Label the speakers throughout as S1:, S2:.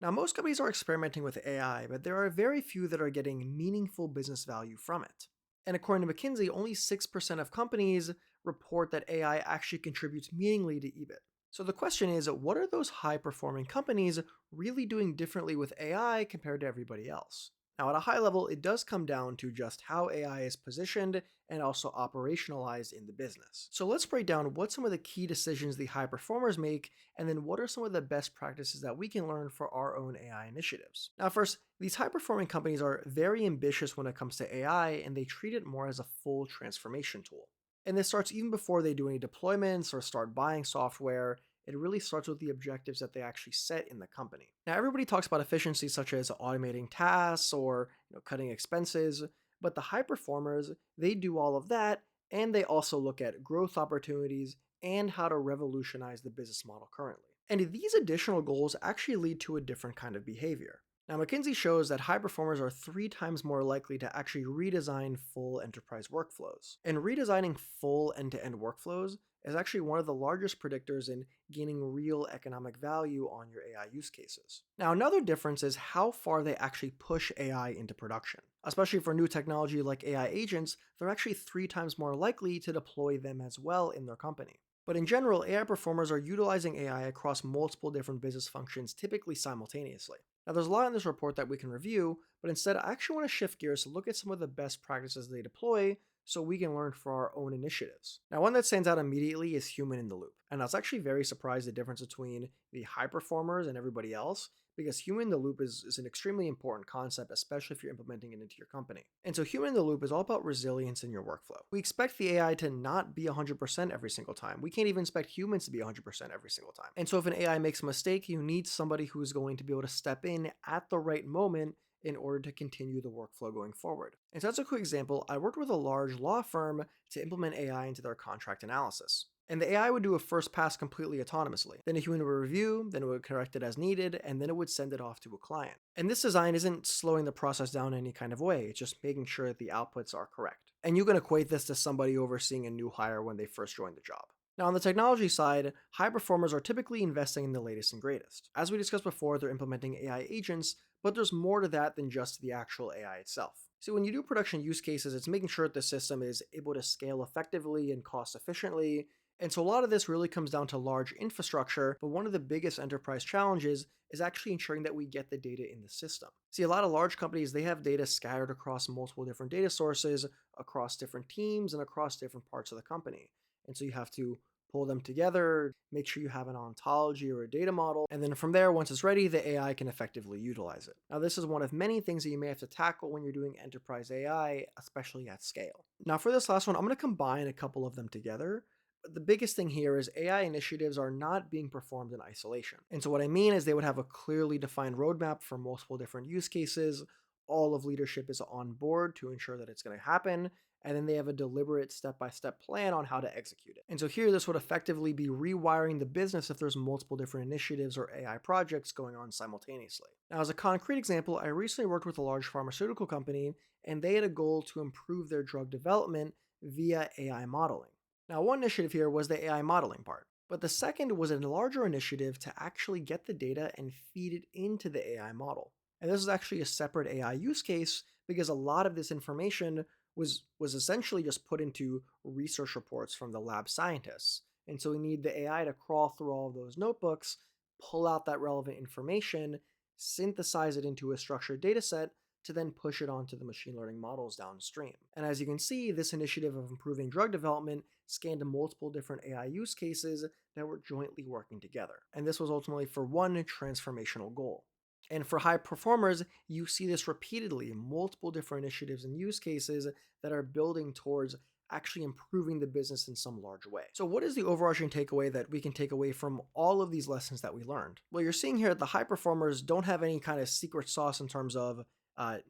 S1: Now, most companies are experimenting with AI, but there are very few that are getting meaningful business value from it. And according to McKinsey, only 6% of companies report that AI actually contributes meaningfully to EBIT. So the question is, what are those high performing companies really doing differently with AI compared to everybody else? Now, at a high level, it does come down to just how AI is positioned and also operationalized in the business. So let's break down what some of the key decisions the high performers make, and then what are some of the best practices that we can learn for our own AI initiatives. Now, first, these high performing companies are very ambitious when it comes to AI, and they treat it more as a full transformation tool. And this starts even before they do any deployments or start buying software. It really starts with the objectives that they actually set in the company. Now, everybody talks about efficiency such as automating tasks or cutting expenses, but the high performers, they do all of that, and they also look at growth opportunities and how to revolutionize the business model currently. And these additional goals actually lead to a different kind of behavior. Now, McKinsey shows that high performers are 3 times more likely to actually redesign full enterprise workflows. And redesigning full end to end workflows is actually one of the largest predictors in gaining real economic value on your AI use cases. Now, another difference is how far they actually push AI into production. Especially for new technology like AI agents, they're actually 3 times more likely to deploy them as well in their company. But in general, AI performers are utilizing AI across multiple different business functions, typically simultaneously. Now, there's a lot in this report that we can review, but instead, I actually want to shift gears to look at some of the best practices they deploy so we can learn for our own initiatives. Now, one that stands out immediately is human in the loop. And I was actually very surprised the difference between the high performers and everybody else, because human in the loop is an extremely important concept, especially if you're implementing it into your company. And so, human in the loop is all about resilience in your workflow. We expect the AI to not be 100% every single time. We can't even expect humans to be 100% every single time. And so, if an AI makes a mistake, you need somebody who's going to be able to step in at the right moment in order to continue the workflow going forward. And so, as a quick example, I worked with a large law firm to implement AI into their contract analysis. And the AI would do a first pass completely autonomously. Then a human would review, then it would correct it as needed, and then it would send it off to a client. And this design isn't slowing the process down in any kind of way, it's just making sure that the outputs are correct. And you can equate this to somebody overseeing a new hire when they first join the job. Now, on the technology side, high performers are typically investing in the latest and greatest. As we discussed before, they're implementing AI agents, but there's more to that than just the actual AI itself. See, when you do production use cases, it's making sure that the system is able to scale effectively and cost efficiently. And so a lot of this really comes down to large infrastructure, but one of the biggest enterprise challenges is actually ensuring that we get the data in the system. See, a lot of large companies, they have data scattered across multiple different data sources, across different teams, and across different parts of the company. And so you have to pull them together, make sure you have an ontology or a data model, and then from there, once it's ready, the AI can effectively utilize it. Now, this is one of many things that you may have to tackle when you're doing enterprise AI, especially at scale. Now, for this last one, I'm going to combine a couple of them together. But the biggest thing here is AI initiatives are not being performed in isolation. And so what I mean is they would have a clearly defined roadmap for multiple different use cases. All of leadership is on board to ensure that it's going to happen, and then they have a deliberate step-by-step plan on how to execute it. And so here, this would effectively be rewiring the business if there's multiple different initiatives or AI projects going on simultaneously. Now, as a concrete example, I recently worked with a large pharmaceutical company, and they had a goal to improve their drug development via AI modeling. Now, one initiative here was the AI modeling part, but the second was a larger initiative to actually get the data and feed it into the AI model. And this is actually a separate AI use case because a lot of this information was essentially just put into research reports from the lab scientists. And so we need the AI to crawl through all of those notebooks, pull out that relevant information, synthesize it into a structured data set to then push it onto the machine learning models downstream. And as you can see, this initiative of improving drug development scanned multiple different AI use cases that were jointly working together. And this was ultimately for one transformational goal. And for high performers, you see this repeatedly in multiple different initiatives and use cases that are building towards actually improving the business in some large way. So what is the overarching takeaway that we can take away from all of these lessons that we learned? Well, you're seeing here that the high performers don't have any kind of secret sauce in terms of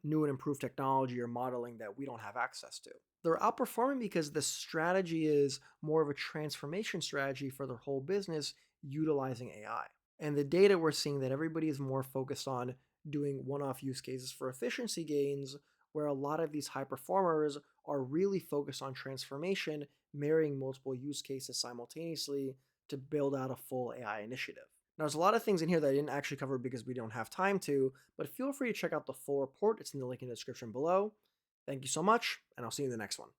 S1: new and improved technology or modeling that we don't have access to. They're outperforming because the strategy is more of a transformation strategy for their whole business utilizing AI. And the data we're seeing that everybody is more focused on doing one-off use cases for efficiency gains, where a lot of these high performers are really focused on transformation, marrying multiple use cases simultaneously to build out a full AI initiative. Now, there's a lot of things in here that I didn't actually cover because we don't have time to, but feel free to check out the full report. It's in the link in the description below. Thank you so much, and I'll see you in the next one.